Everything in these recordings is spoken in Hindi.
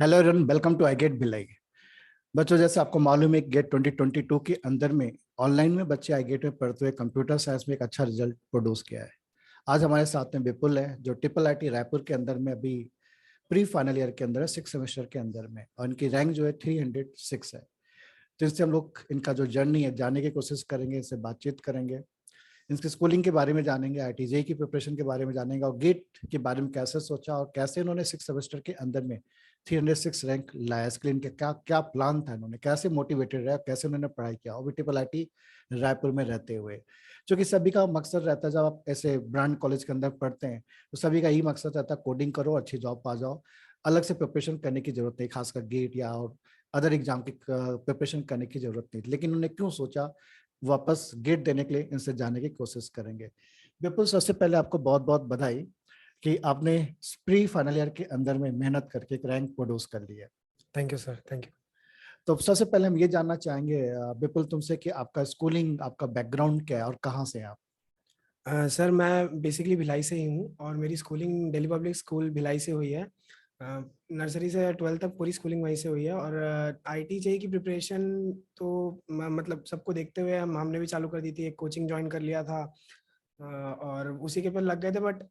Hello everyone, welcome to I GATE Bhilai. बच्चों, जैसे आपको मालूम है गेट 2022 के अंदर में ऑनलाइन में बच्चे आई गेट में पढ़ते हुए कंप्यूटर साइंस में एक अच्छा रिजल्ट प्रोड्यूस किया है। आज हमारे साथ में विपुल है जो ट्रिपल आईटी रायपुर के अंदर में अभी प्री फाइनल ईयर के अंदर है, 6 सेमेस्टर के अंदर में, और इनकी रैंक जो है 306 है। तो इससे हम लोग इनका जो जर्नी है जानने की कोशिश करेंगे, इससे बातचीत करेंगे, इनकी स्कूलिंग के बारे में जानेंगे, आईटीजे की प्रिपरेशन के बारे में जानेंगे, और गेट के बारे में कैसे सोचा और कैसे इन्होंने 6 सेमेस्टर के अंदर में 306 रैंक लाया। इसके लिए इनका क्या क्या प्लान था, इन्होंने कैसे मोटिवेटेड रहा, कैसे उन्होंने पढ़ाई किया, और भी ट्रिपल आईटी रायपुर में रहते हुए। क्योंकि सभी का मकसद रहता है, जब आप ऐसे ब्रांड कॉलेज के अंदर पढ़ते हैं तो सभी का यही मकसद रहता है कोडिंग करो, अच्छी जॉब पा जाओ, अलग से प्रिपरेशन करने की जरूरत नहीं, खासकर गेट या और अदर एग्जाम की प्रिपरेशन करने की जरूरत नहीं। लेकिन उन्होंने क्यों सोचा, वापस गेट देने के लिए इनसे जानने की कोशिश करेंगे। विपुल, सबसे पहले आपको बहुत बहुत बधाई कि आपने प्री फाइनल ईयर के अंदर में मेहनत करके एक रैंक प्रोड्यूस कर ली है। Thank you sir, thank you. तो सबसे पहले हम ये जानना चाहेंगे विपुल तुमसे कि आपका स्कूलिंग, आपका बैकग्राउंड क्या है और कहाँ से हैं आप? सर मैं बेसिकली भिलाई से ही हूँ और मेरी schooling Delhi public school Bhilai से हुई है। नर्सरी से 12th तक पूरी स्कूलिंग वहीं से हुई है। और आईटी जेई की प्रिपरेशन तो मतलब सबको देखते हुए हमने भी चालू कर दी थी, एक कोचिंग ज्वाइन कर लिया था। और उसी के पर लग गए थे, बट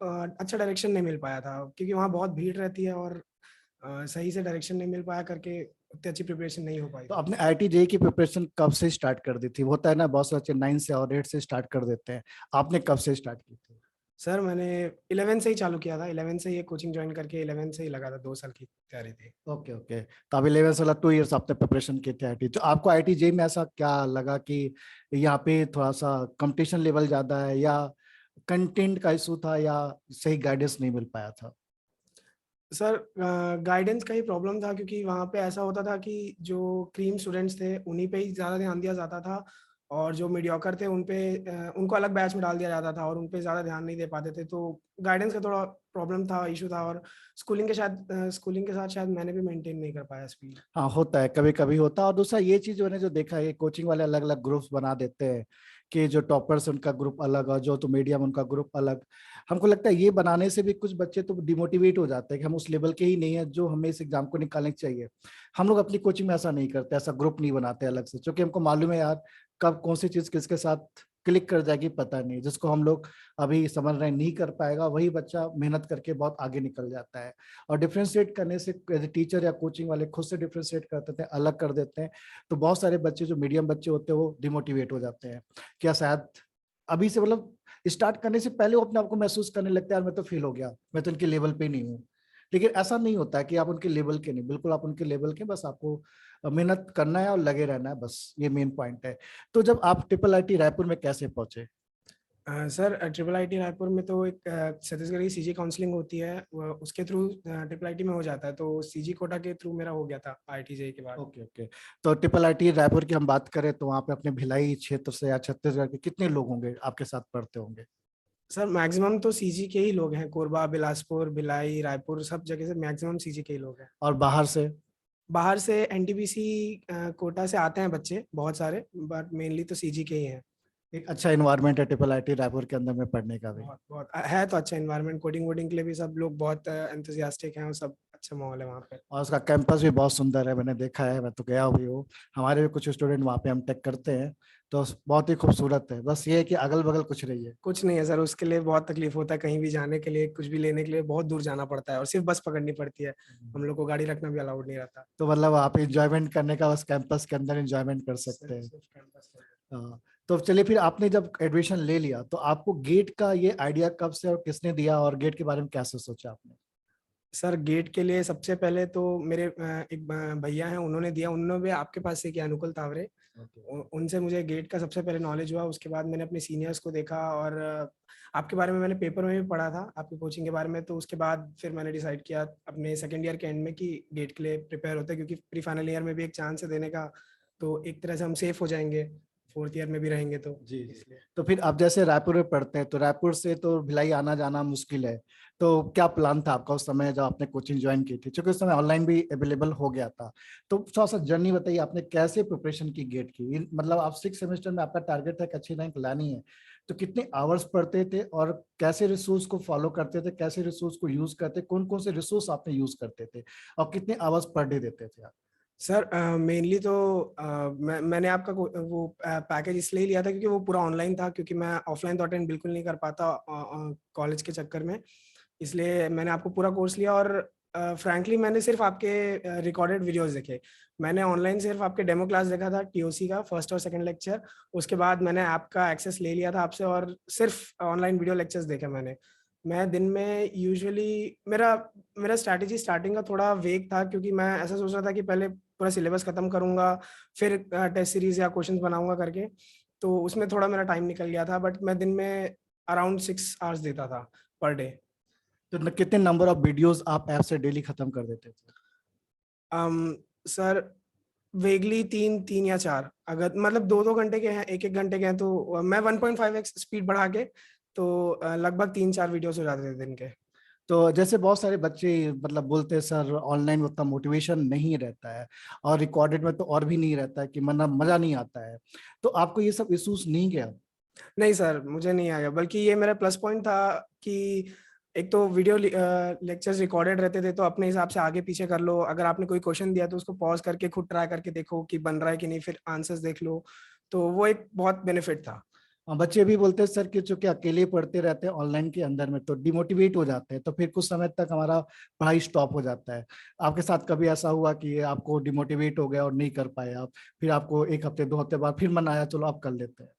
अच्छा डायरेक्शन नहीं मिल पाया था क्योंकि वहाँ बहुत भीड़ रहती है और सही से डायरेक्शन नहीं मिल पाया करके उतनी अच्छी प्रिपरेशन नहीं हो पाई तो थी। आपने आईटी जेई की प्रिपरेशन कब से स्टार्ट कर दी थी? वो होता है ना, बहुत से बच्चे 9 से और 8 से स्टार्ट कर देते हैं, आपने कब से स्टार्ट की थी? सर मैंने 11 से ही चालू किया था, 11 से ही एक कोचिंग ज्वाइन करके 11 से ही लगा था, 2 साल की तैयारी थी। ओके ओके, तो अब 11 साल 2 इयर्स आपने प्रिपरेशन की थी आईटी। तो आपको आईटी जेई में ऐसा क्या लगा कि यहाँ पे थोड़ा सा कंपटीशन लेवल ज्यादा है, या कंटेंट का इशू था, या सही गाइडेंस नहीं मिल पाया था? सर गाइडेंस का ही प्रॉब्लम था क्योंकि वहाँ पे ऐसा होता था कि जो क्रीम स्टूडेंट्स थे उन्हीं पे ही ज़्यादा ध्यान दिया जाता था, और जो मीडियोकर थे उन पे उनको अलग बैच में डाल दिया जाता था और उन पे ज़्यादा ध्यान नहीं दे पाते थे। तो गाइडेंस का थोड़ा प्रॉब्लम था, इशू था। और स्कूलिंग के साथ शायद मैंने भी मेंटेन नहीं कर पाया स्पीड। हाँ, होता है, कभी कभी होता है। और दूसरा ये चीज मैंने जो देखा है, कोचिंग वाले अलग अलग ग्रुप्स बना देते हैं कि जो टॉपर्स उनका ग्रुप अलग और जो तो मीडियम उनका ग्रुप अलग। हमको लगता है ये बनाने से भी कुछ बच्चे तो डिमोटिवेट हो जाते हैं कि हम उस लेवल के ही नहीं है जो हमें इस एग्जाम को निकालने चाहिए। हम लोग अपनी कोचिंग में ऐसा नहीं करते, ऐसा ग्रुप नहीं बनाते अलग से, क्योंकि हमको मालूम है यार कब कौन सी चीज किसके साथ क्लिक कर जाएगी पता नहीं। जिसको हम लोग अभी समझ रहे हैं नहीं कर पाएगा, वही बच्चा मेहनत करके बहुत आगे निकल जाता है। और डिफ्रेंशिएट करने से टीचर या कोचिंग वाले खुद से डिफ्रेंशिएट करते थे, अलग कर देते हैं। तो बहुत सारे बच्चे जो मीडियम बच्चे होते हैं वो डिमोटिवेट हो जाते हैं, क्या शायद अभी से मतलब स्टार्ट करने से पहले वो अपने आप को महसूस करने लगते हैं यार मैं तो फेल हो गया, मैं तो इनके लेवल पे नहीं हूँ। लेकिन ऐसा नहीं होता है कि आप उनके लेवल के नहीं, बिल्कुल आप उनके लेवल के, बस आपको मेहनत करना है और लगे रहना है, बस ये मेन पॉइंट है। तो जब आप ट्रिपल आईटी रायपुर में कैसे पहुंचे? सर ट्रिपल आईटी रायपुर में तो एक छत्तीसगढ़ की सीजी काउंसलिंग होती है, उसके थ्रू ट्रिपल आईटी में हो जाता है। तो सीजी कोटा के थ्रू मेरा हो गया था आईटी जेई के बाद। ओके ओके, तो ट्रिपल आईटी रायपुर की हम बात करें तो वहाँ पे अपने भिलाई क्षेत्र से या छत्तीसगढ़ के कितने लोग होंगे आपके साथ पढ़ते होंगे? सर मैक्सिमम तो सीजी के ही लोग हैं, कोरबा, बिलासपुर, भिलाई, रायपुर, सब जगह से मैक्सिमम सीजी के ही लोग हैं। और बाहर से? बाहर से एनटीपीसी कोटा से आते हैं बच्चे बहुत सारे, बट मेनली तो सीजी के ही हैं। एक अच्छा इन्वायरमेंट है ट्रिपल आईटी रायपुर के अंदर में पढ़ने का भी। बहुत बहुत है तो अच्छा इन्वायरमेंट, कोडिंग वोडिंग के लिए भी सब लोग बहुत एंथुसियास्टिक हैं और सब अच्छा माहौल है वहाँ पे। और उसका कैंपस भी बहुत सुंदर है, मैंने देखा है, मैं तो गया हुई हूँ। हमारे भी कुछ स्टूडेंट वहाँ पे हम टेक करते हैं, तो बहुत ही खूबसूरत है। बस ये है कि अगल बगल कुछ नहीं है। कुछ नहीं है सर, उसके लिए बहुत तकलीफ होता है, कहीं भी जाने के लिए, कुछ भी लेने के लिए बहुत दूर जाना पड़ता है और सिर्फ बस पकड़नी पड़ती है। हम लोग को गाड़ी रखना भी अलाउड नहीं रहता। तो मतलब आप इंजॉयमेंट करने का बस कैंपस के अंदर इंजॉयमेंट कर सकते सिर्फ हैं। सिर्फ कैंपस में। हाँ, तो चलिए फिर आपने जब एडमिशन ले लिया तो आपको गेट का ये आइडिया कब से और किसने दिया, और गेट के बारे में कैसे सोचा आपने? सर गेट के लिए सबसे पहले तो मेरे एक भैया हैं, उन्होंने दिया। उन्होंने भी आपके पास से किया, अनुकूल तावरे। ओके। उनसे मुझे गेट का सबसे पहले नॉलेज हुआ। उसके बाद मैंने अपने सीनियर्स को देखा और आपके बारे में मैंने पेपर में भी पढ़ा था, आपकी कोचिंग के बारे में। तो उसके बाद फिर मैंने डिसाइड किया अपने सेकेंड ईयर के एंड में कि गेट के लिए प्रिपेयर होते हैं, क्योंकि प्री फाइनल ईयर में भी एक चांस है देने का। तो एक तरह से हम सेफ हो जाएंगे, फोर्थ ईयर में भी रहेंगे तो जी जी। इसलिए। तो फिर आप जैसे रायपुर में पढ़ते हैं तो रायपुर से तो भिलाई आना जाना मुश्किल है। तो क्या प्लान था आपका उस समय जब आपने कोचिंग ज्वाइन की थी, क्योंकि उस समय ऑनलाइन भी अवेलेबल हो गया था? तो थोड़ा सा जर्नी बताइए, आपने कैसे प्रिपरेशन की गेट की? मतलब आप 6 सेमेस्टर में आपका टारगेट है कि अच्छी रैंक लानी है, तो कितने आवर्स पढ़ते थे और कैसे रिसोर्स को फॉलो करते थे, कैसे रिसोर्स को यूज करते, कौन कौन से रिसोर्स आपने यूज करते थे और कितने आवर्स पर डे देते थे आप? सर मेनली तो मैंने आपका वो पैकेज इसलिए लिया था क्योंकि वो पूरा ऑनलाइन था, क्योंकि मैं ऑफलाइन तो अटेंड बिल्कुल नहीं कर पाता कॉलेज के चक्कर में। इसलिए मैंने आपको पूरा कोर्स लिया और फ्रैंकली मैंने सिर्फ आपके रिकॉर्डेड वीडियोस देखे। मैंने ऑनलाइन सिर्फ आपके डेमो क्लास देखा था, टीओसी का फर्स्ट और सेकंड लेक्चर। उसके बाद मैंने आपका एक्सेस ले लिया था आपसे और सिर्फ ऑनलाइन वीडियो लेक्चर्स देखे मैंने। मैं दिन में यूजुअली मेरा मेरा स्ट्रैटेजी स्टार्टिंग का थोड़ा वेग था, क्योंकि मैं ऐसा सोच रहा था कि पहले पूरा सिलेबस खत्म करूंगा, फिर टेस्ट सीरीज या क्वेश्चंस बनाऊंगा करके। तो उसमें थोड़ा मेरा टाइम निकल गया था, बट मैं दिन में अराउंड 6 आवर्स देता था पर डे। तो कितने नंबर ऑफ वीडियोस आप ऐप से डेली खत्म कर देते थे? सर वेगली 3 या 4, अगर मतलब 2-2 घंटे के हैं, 1-1 घंटे के हैं, तो मैं 1.5x स्पीड बढ़ा के तो लगभग 3-4 वीडियोस हो जाते थे दिन के। तो जैसे बहुत सारे बच्चे मतलब बोलते हैं सर ऑनलाइन उतना मोटिवेशन नहीं रहता है और रिकॉर्डेड में तो और भी नहीं रहता है कि मतलब मजा नहीं आता है, तो आपको ये सब इश्यूज नहीं गया? नहीं सर, मुझे नहीं आया, बल्कि ये मेरा प्लस पॉइंट था कि एक तो वीडियो लेक्चर्स रिकॉर्डेड रहते थे, तो अपने हिसाब से आगे पीछे कर लो। अगर आपने कोई क्वेश्चन दिया तो उसको पॉज करके खुद ट्राई करके देखो कि बन रहा है कि नहीं, फिर आंसर्स देख लो। तो वो एक बहुत बेनिफिट था। बच्चे भी बोलते हैं सर कि चूंकि अकेले पढ़ते रहते हैं ऑनलाइन के अंदर में तो डिमोटिवेट हो जाते हैं, तो फिर कुछ समय तक हमारा पढ़ाई स्टॉप हो जाता है। आपके साथ कभी ऐसा हुआ कि आपको डिमोटिवेट हो गया और नहीं कर पाए आप, फिर आपको 1 हफ्ते 2 हफ्ते बाद फिर मन आया चलो आप कर लेते हैं?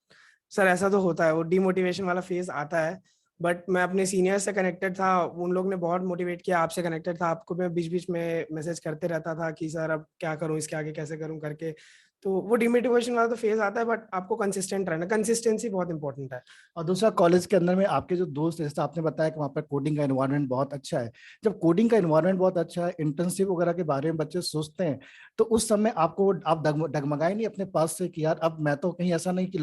सर ऐसा तो होता है, वो डिमोटिवेशन वाला फेज आता है। बट मैं अपने सीनियर से कनेक्टेड था, उन लोग ने बहुत मोटिवेट किया। आपसे कनेक्टेड था, आपको मैं बीच बीच में मैसेज करते रहता था कि सर अब क्या करूं, इसके आगे कैसे करूं करके। तो वो डिमोटिवेशन वाला तो फेज आता है, बट आपको कंसिस्टेंट रहना, कंसिस्टेंसी बहुत इंपॉर्टेंट है। और दूसरा कॉलेज के अंदर में आपके जो दोस्त हैं, जैसे आपने बताया कि वहाँ पर कोडिंग का एनवायरनमेंट बहुत अच्छा है। जब कोडिंग का एनवायरनमेंट बहुत अच्छा है, इंटर्नशिप वगैरह के बारे में बच्चे सोचते हैं, तो उस समय आपको आप डगमगाए नहीं अपने पास से कि यार अब मैं तो कहीं ऐसा नहीं कि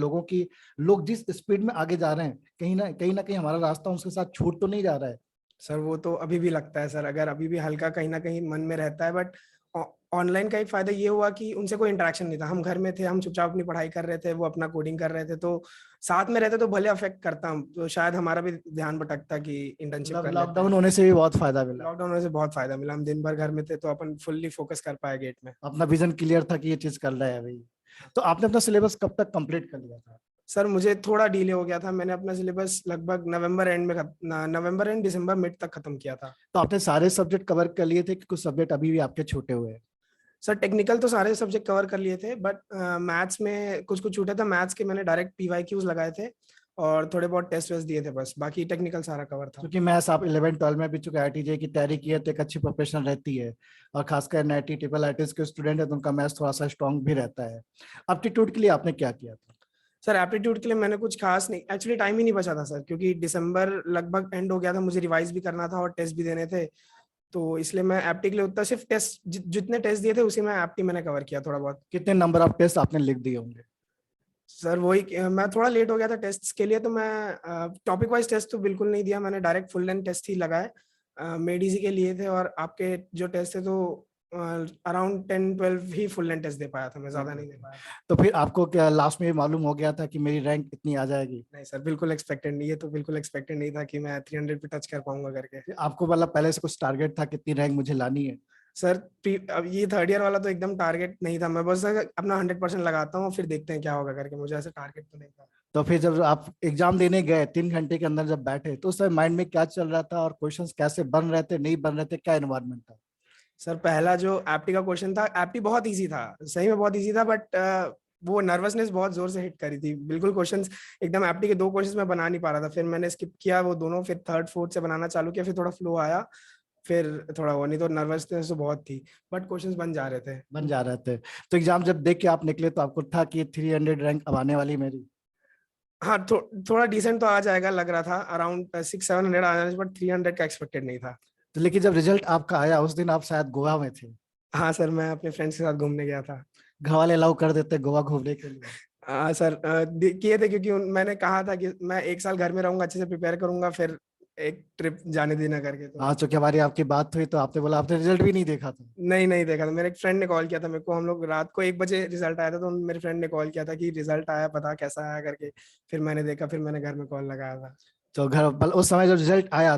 लोग जिस स्पीड में आगे जा रहे हैं कहीं ना कहीं हमारा रास्ता उनके साथ छूट तो नहीं जा रहा है? सर वो तो अभी भी लगता है सर, अगर अभी भी हल्का कहीं ना कहीं मन में रहता है। बट ऑनलाइन का एक फायदा ये हुआ कि उनसे कोई इंटरेक्शन नहीं था। हम घर में थे, हम चुपचाप अपनी पढ़ाई कर रहे थे, वो अपना कोडिंग कर रहे थे। तो साथ में रहते तो भले अफेक्ट करता, हम तो शायद हमारा भी ध्यान भटकता कि इंटर्नशिप मतलब कर लेते हैं। लॉकडाउन होने से भी बहुत फायदा मिला? लॉकडाउन होने से बहुत फायदा मिला, हम दिन भर घर में थे तो अपन फुल्ली फोकस कर पाए गेट में। अपना विजन क्लियर था कि ये चीज कर रहा है भाई। तो आपने अपना सिलेबस कब तक कंप्लीट कर लिया था? सर मुझे थोड़ा डिले हो गया था, मैंने अपना सिलेबस लगभग नवंबर एंड दिसंबर मिड तक खत्म किया था। तो आपने सारे सब्जेक्ट कवर कर लिए थे कि कुछ सब्जेक्ट अभी भी आपके छूटे हुए हैं? सर टेक्निकल तो सारे सब्जेक्ट कवर कर लिए थे, बट मैथ्स में कुछ कुछ छूटा था। मैथ्स के मैंने डायरेक्ट पीवाईक्यूज लगाए थे और थोड़े बहुत टेस्ट वेस्ट दिए थे, बस बाकी टेक्निकल सारा कवर था। क्योंकि मैथ्स आप 11 12 में भी चूंकि IIT JEE की तैयारी की है तो एक अच्छी प्रोफेशन रहती है, और खासकर NIT ट्रिपल IITs के स्टूडेंट है तो उनका मैथ्स थोड़ा सा स्ट्रॉन्ग भी रहता है। एप्टीट्यूड के लिए आपने क्या किया था? सर एप्टीट्यूड के लिए मैंने कुछ खास नहीं, एक्चुअली टाइम ही नहीं बचा था सर, क्योंकि दिसंबर लगभग एंड हो गया था, मुझे रिवाइज भी करना था और टेस्ट भी देने थे। तो इसलिए मैं एप्टी के लिए उतना सिर्फ टेस्ट जितने टेस्ट दिए थे उसी में एप्टी मैंने कवर किया थोड़ा बहुत। कितने नंबर ऑफ टेस्ट आपने लिख दिए होंगे? सर वही मैं थोड़ा लेट हो गया था टेस्ट के लिए, तो मैं टॉपिक वाइज टेस्ट तो बिल्कुल नहीं दिया, मैंने डायरेक्ट फुल लेंथ टेस्ट ही लगाए। मेड इजी के लिए थे और आपके जो टेस्ट थे तो अराउंड 10-12 ही फुल लेंथ टेस्ट दे पाया था, मैं ज्यादा नहीं दे पाया। तो फिर आपको क्या लास्ट में मालूम हो गया था कि मेरी रैंक इतनी आ जाएगी? नहीं सर, बिल्कुल एक्सपेक्टेड नहीं, ये तो बिल्कुल एक्सपेक्टेड नहीं था कि मैं 300 पे टच कर पाऊंगा करके। आपको मतलब पहले से कुछ टारगेट था कितनी रैंक मुझे लानी है? सर अब ये थर्ड ईयर वाला तो एकदम टारगेट नहीं था, मैं बस अपना 100% लगाता हूँ फिर देखते हैं क्या होगा करके, मुझे ऐसा टारगेट तो नहीं था। तो फिर जब आप एग्जाम देने गए 3 घंटे के अंदर जब बैठे तो उस समय माइंड में क्या चल रहा था और क्वेश्चंस कैसे बन रहे थे, नहीं बन रहे थे, क्या एनवायरनमेंट था? सर पहला जो एप्टी का क्वेश्चन था, एप्टी बहुत इजी था, सही में बहुत इजी था, बट वो नर्वसनेस बहुत जोर से हिट करी थी। बिल्कुल क्वेश्चंस एकदम एप्टी के 2 क्वेश्चंस मैं बना नहीं पा रहा था, फिर मैंने स्किप किया वो दोनों, फिर थर्ड फोर्थ से बनाना चालू किया, फिर थोड़ा फ्लो आया, फिर थोड़ा वो, नहीं तो नर्वसनेस तो बहुत थी, बट क्वेश्चंस बन जा रहे थे। बन जा रहे थे। तो एग्जाम जब देख के आप निकले तो आपको था कि 300 रैंक अब आने वाली मेरी? हाँ थोड़ा डिसेंट तो आ जाएगा लग रहा था, अराउंड 600-700 आ जाने, बट 300 का एक्सपेक्टेड नहीं था। तो लेकिन जब रिजल्ट आपका आया उस दिन आप शायद गोवा में थे? हाँ सर, मैं अपने फ्रेंड्स के साथ घूमने गया था। घर वाले अलाउ कर देते गोवा घूमने के लिए? हाँ सर, किए थे, क्योंकि मैंने कहा था कि मैं 1 साल घर में रहूंगा, अच्छे से प्रिपेयर करूंगा, फिर एक ट्रिप जाने देना करके। तो हाँ, चूंकि हमारी आपकी बात हुई तो आपने बोला आपने रिजल्ट भी नहीं देखा था। नहीं देखा था, मेरे एक फ्रेंड ने कॉल किया था मेरे को, हम लोग रात को 1 बजे रिजल्ट आया था, तो मेरे फ्रेंड ने कॉल किया था कि रिजल्ट आया, बता कैसा आया करके। फिर मैंने देखा, फिर मैंने घर में कॉल लगाया था। तो उस समय जो रिजल्ट आया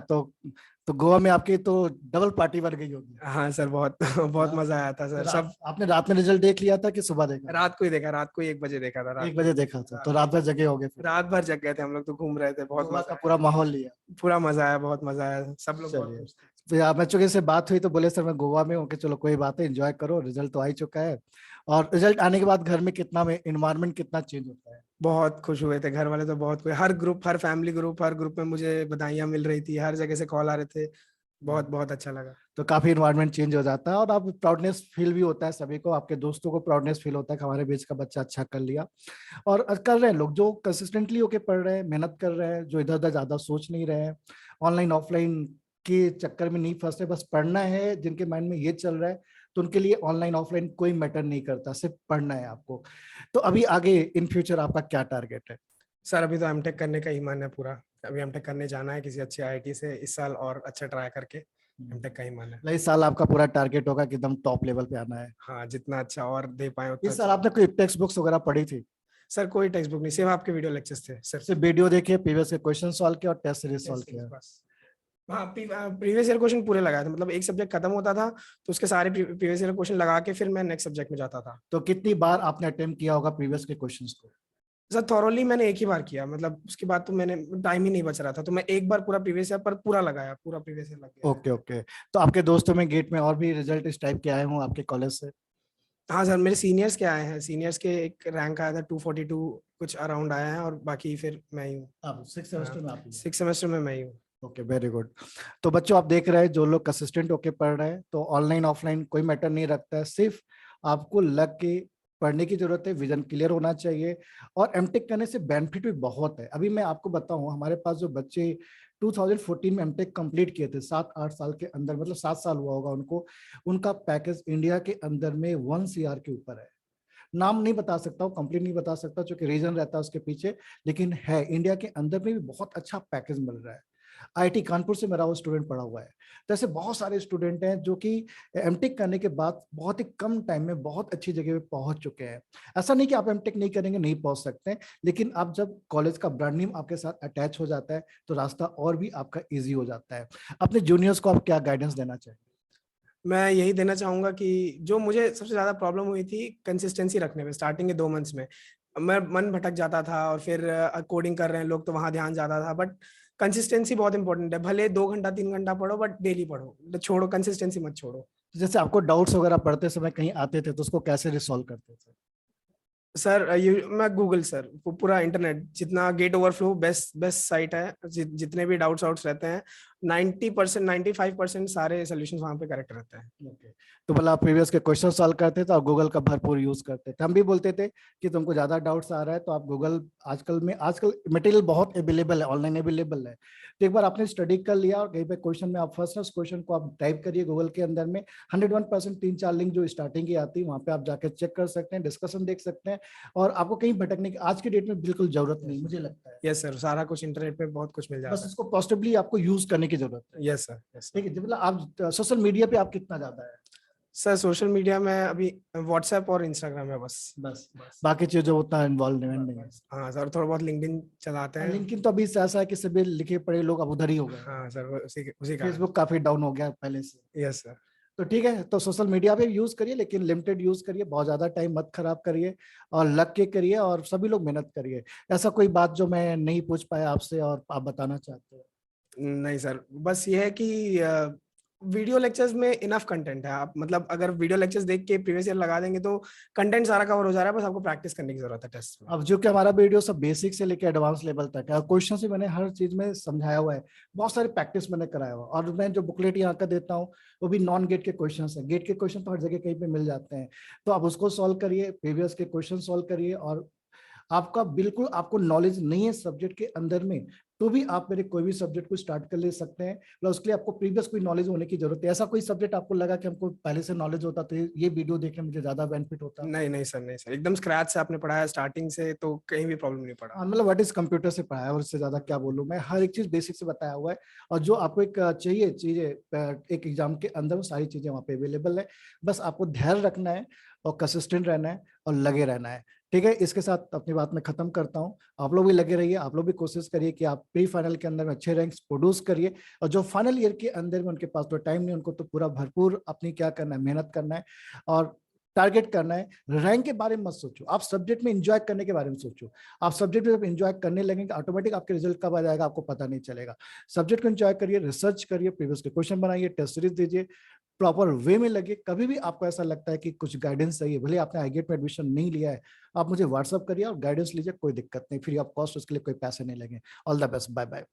तो गोवा में आपकी तो डबल पार्टी बन गई होगी। हाँ सर, बहुत बहुत हाँ, मजा आया था तो सर। सब आपने रात में रिजल्ट देख लिया था कि सुबह देखा था? रात को ही देखा, रात को ही 1 बजे देखा था, रात 1 बजे देखा था, तो रात को रात ही। भर जगे हो गए फिर? रात भर जग गए थे हम लोग, तो घूम रहे थे, बहुत गोवा मजा का आया। पूरा माहौल लिया? पूरा मजा आया, बहुत मजा आया, सब लोग बहुत चलिए, खुश थे। फिर आप बच्चों के से बात हुई तो बोले सर मैं गोवा में हूँ, कि चलो कोई बात है, एंजॉय करो, रिजल्ट तो आ ही चुका है। और रिजल्ट आने के बाद घर में कितना में इन्वायरमेंट कितना चेंज होता है? बहुत खुश हुए थे घर वाले, तो बहुत कोई, हर ग्रुप, हर फैमिली ग्रुप, हर ग्रुप में मुझे बधाइयां मिल रही थी, हर जगह से कॉल आ रहे थे। बहुत बहुत अच्छा लगा। तो काफी इन्वायरमेंट चेंज हो जाता है, और आप प्राउडनेस फील भी होता है सभी को, आपके दोस्तों को प्राउडनेस फील होता है कि हमारे बीच का बच्चा अच्छा कर लिया। और कर रहे हैं लोग जो कंसिस्टेंटली होके पढ़ रहे हैं, मेहनत कर रहे हैं, जो इधर उधर ज्यादा सोच नहीं रहे हैं, ऑनलाइन ऑफलाइन के चक्कर में नहीं फंस रहे, बस पढ़ना है, जिनके माइंड में ये चल रहा है, तो उनके लिए ऑनलाइन ऑफलाइन कोई मैटर नहीं करता, सिर्फ पढ़ना है आपको। तो अभी आगे इन फ्यूचर आपका क्या टारगेट है? सर अभी तो एमटेक करने का ही मन है पूरा। अभी एमटेक करने जाना है किसी अच्छे आईआईटी से इस साल, और अच्छा ट्राई करके एमटेक का ही मन है। इस साल आपका पूरा टारगेट होगा कि एकदम टॉप लेवल पे आना है? हाँ, जितना अच्छा और दे पाए उतना इस साल अच्छा। आपने कोई टेक्स्ट बुक्स वगैरह पढ़ी थी? सर कोई टेक्स्ट बुक नहीं, सिर्फ आपके वीडियो लेक्चर्स थे सर। सिर्फ वीडियो देखिए, प्रीवियस के क्वेश्चन सॉल्व किया और टेस्ट सीरीज सॉल्व टेस्ट किया? बस। हाँ, प्रीवियस ईयर क्वेश्चन पूरे लगाए थे, मतलब एक सब्जेक्ट खत्म होता था तो उसके सारे प्रीवियस ईयर क्वेश्चन लगा के फिर मैं नेक्स्ट सब्जेक्ट में जाता था। तो कितनी बार आपने अटेम्प्ट किया होगा प्रीवियस के क्वेश्चंस को? सर थॉरोली मैंने एक ही बार किया, मतलब उसके बाद तो मैंने, टाइम ही नहीं बच रहा था, तो मैं एक बार पूरा प्रीवियस ईयर पर पूरा लगाया, पूरा प्रीवियस ईयर लग गया है। Okay okay. तो आपके दोस्तों में गेट में और भी रिजल्ट इस टाइप के आए हों आपके कॉलेज से? हाँ सर, मेरे सीनियर्स के आए हैं, सीनियर्स के एक रैंक आया था 242 कुछ अराउंड आया है, और बाकी फिर मैं ही हूँ। आप 6 सेमेस्टर में आप ही? 6 सेमेस्टर में मैं ही हूँ। Okay, very good. तो बच्चों आप देख रहे हैं, जो लोग कंसिस्टेंट होके पढ़ रहे हैं, तो ऑनलाइन ऑफलाइन कोई मैटर नहीं रखता है, सिर्फ आपको लग के पढ़ने की जरूरत है, विजन क्लियर होना चाहिए। और एमटेक करने से बेनिफिट भी बहुत है। अभी मैं आपको बताऊं, हमारे पास जो बच्चे 2014 में एमटेक कंप्लीट किए थे, 7-8 साल के अंदर, मतलब 7 साल हुआ होगा उनको, उनका पैकेज इंडिया के अंदर में 1 CR के ऊपर है। नाम नहीं बता सकता हूँ, कंप्लीट नहीं बता सकता क्योंकि रीजन रहता है उसके पीछे, लेकिन है, इंडिया के अंदर में भी बहुत अच्छा पैकेज मिल रहा है। आईआईटी कानपुर से मेरा वो स्टूडेंट पढ़ा हुआ है। तो ऐसे बहुत सारे स्टूडेंट हैं जो कि एमटेक करने के बाद बहुत ही कम टाइम में बहुत अच्छी जगह पे पहुंच चुके हैं। ऐसा नहीं कि आप एमटेक नहीं करेंगे नहीं पहुंच सकते हैं, लेकिन आप जब कॉलेज का ब्रांड नेम आपके साथ अटैच हो जाता है तो रास्ता और भी आपका ईजी हो जाता है। अपने जूनियर्स को आप क्या गाइडेंस देना चाहिए? मैं यही देना चाहूंगा कि जो मुझे सबसे ज्यादा प्रॉब्लम हुई थी कंसिस्टेंसी रखने में, स्टार्टिंग के 2 मंथ्स में मैं मन भटक जाता था, और फिर कोडिंग कर रहे हैं लोग तो वहां ध्यान जाता था। बट कंसिस्टेंसी बहुत इंपॉर्टेंट है, भले 2 घंटा 3 घंटा पढ़ो, बट डेली पढ़ो, तो छोड़ो, कंसिस्टेंसी मत छोड़ो। जैसे आपको डाउट्स वगैरह पढ़ते समय कहीं आते थे तो उसको कैसे रिसॉल्व करते थे? सर ये मैं गूगल, सर पूरा इंटरनेट, जितना GATE overflow best best site है, जितने भी डाउट्स आउट्स रहते हैं 90% 95% सारे सोल्यूशन वहां पे करेक्ट रहते हैं। Okay. तो मतलब आप प्रीवियस के क्वेश्चन सॉल्व करते थे और गूगल का भरपूर यूज करते थे। हम भी बोलते थे कि तुमको ज्यादा डाउट्स आ रहा है तो आप गूगल, आजकल मटेरियल बहुत अवेलेबल है, ऑनलाइन अवेलेबल है, तो एक बार आपने स्टडी कर लिया और कहीं पे क्वेश्चन में आप फंस रहे, उस क्वेश्चन को आप टाइप करिए गूगल के अंदर में, 101% 3-4 लिंक जो स्टार्टिंग की आती है वहां पे आप जाकर चेक कर सकते हैं, डिस्कशन देख सकते हैं, और आपको कहीं भटकने की आज के डेट में बिल्कुल जरूरत नहीं मुझे लगता है। यस सर, सारा कुछ इंटरनेट पे बहुत कुछ मिल बस जाता इसको पॉजिटिवली आपको यूज करने की जरूरत है। है। यस सर, यस ठीक है, मतलब आप सोशल मीडिया पे आप कितना ज्यादा है? सर। सोशल मीडिया में अभी व्हाट्सएप और इंस्टाग्राम है बस। बस बाकी चीजों उतना इन्वॉल्वमेंट नहीं है। हाँ सर, थोड़ा बहुत लिंक्डइन चलाते हैं। लिंक्डइन तो अभी ऐसा है कि सभी लिखे पढ़े लोग अब उधर ही हो गए। हाँ सर, उसी का। फेसबुक काफी डाउन हो गया पहले से। Yes sir. तो ठीक है, तो सोशल मीडिया पे यूज करिए, लेकिन लिमिटेड यूज करिए, बहुत ज्यादा टाइम मत खराब करिए, और लग के करिए, और सभी लोग मेहनत करिए। ऐसा कोई बात जो मैं नहीं पूछ पाया आपसे और आप बताना चाहते हो? नहीं सर, बस ये है कि वीडियो लेक्चर्स में इनफ कंटेंट है, आप मतलब अगर वीडियो लेक्चर्स देख के प्रीवियस ईयर लगा देंगे तो कंटेंट सारा कवर हो जा रहा है, बस आपको प्रैक्टिस करने की जरूरत है टेस्ट में। अब जो कि हमारा वीडियो सब बेसिक से लेकर एडवांस लेवल तक है, क्वेश्चन से मैंने हर चीज में समझाया हुआ है, बहुत सारे प्रैक्टिस मैंने कराया हुआ, और मैं जो बुकलेट यहाँ का देता हूँ वो भी नॉन गेट के क्वेश्चन है। गेट के क्वेश्चन तो हर जगह कहीं पे मिल जाते हैं, तो आप उसको सॉल्व करिए, प्रीवियस के क्वेश्चन सॉल्व करिए, और आपका बिल्कुल आपको नॉलेज नहीं है सब्जेक्ट के अंदर में, तो भी आप मेरे कोई भी सब्जेक्ट को स्टार्ट कर ले सकते हैं। प्लस उसके लिए आपको प्रीवियस कोई नॉलेज होने की जरूरत है। ऐसा कोई सब्जेक्ट आपको लगा कि हमको पहले से नॉलेज होता तो ये वीडियो देखने में मुझे ज्यादा बेनिफिट होता? नहीं नहीं सर, नहीं सर, एकदम स्क्रैच से आपने पढ़ाया स्टार्टिंग से, तो कहीं भी प्रॉब्लम नहीं पड़ा। हाँ, मतलब व्हाट इज कंप्यूटर से पढ़ाया और इससे ज्यादा क्या बोलूं मैं, हर एक चीज बेसिक से बताया हुआ है। और जो आपको एक चाहिए चीजें एक एग्जाम के अंदर वो सारी चीजें वहाँ पे अवेलेबल है। बस आपको धैर्य रखना है और कंसिस्टेंट रहना है और लगे रहना है। ठीक है, इसके साथ अपनी बात मैं खत्म करता हूँ। आप लोग भी लगे रहिए, आप लोग भी कोशिश करिए कि आप प्री फाइनल के अंदर में अच्छे रैंक्स प्रोड्यूस करिए। और जो फाइनल ईयर के अंदर में उनके पास तो टाइम नहीं, उनको तो पूरा भरपूर अपनी क्या करना है, मेहनत करना है और टारगेट करना है। रैंक के बारे में मत सोचो, आप सब्जेक्ट में एंजॉय करने के बारे में सोचो। आप सब्जेक्ट में जब एंजॉय करने लगेंगे ऑटोमेटिक आपके रिजल्ट कब आ जाएगा आपको पता नहीं चलेगा। सब्जेक्ट को एंजॉय करिए, रिसर्च करिए, प्रीवियस के क्वेश्चन बनाइए, टेस्ट सीरीज दीजिए, प्रॉपर वे में लगे। कभी भी आपको ऐसा लगता है कि कुछ गाइडेंस चाहिए, भले आपने आईगेट में एडमिशन नहीं लिया है, आप मुझे व्हाट्सअप करिए और गाइडेंस लीजिए, कोई दिक्कत नहीं, फ्री ऑफ कॉस्ट, उसके लिए कोई पैसे नहीं लगे। All the best, bye bye.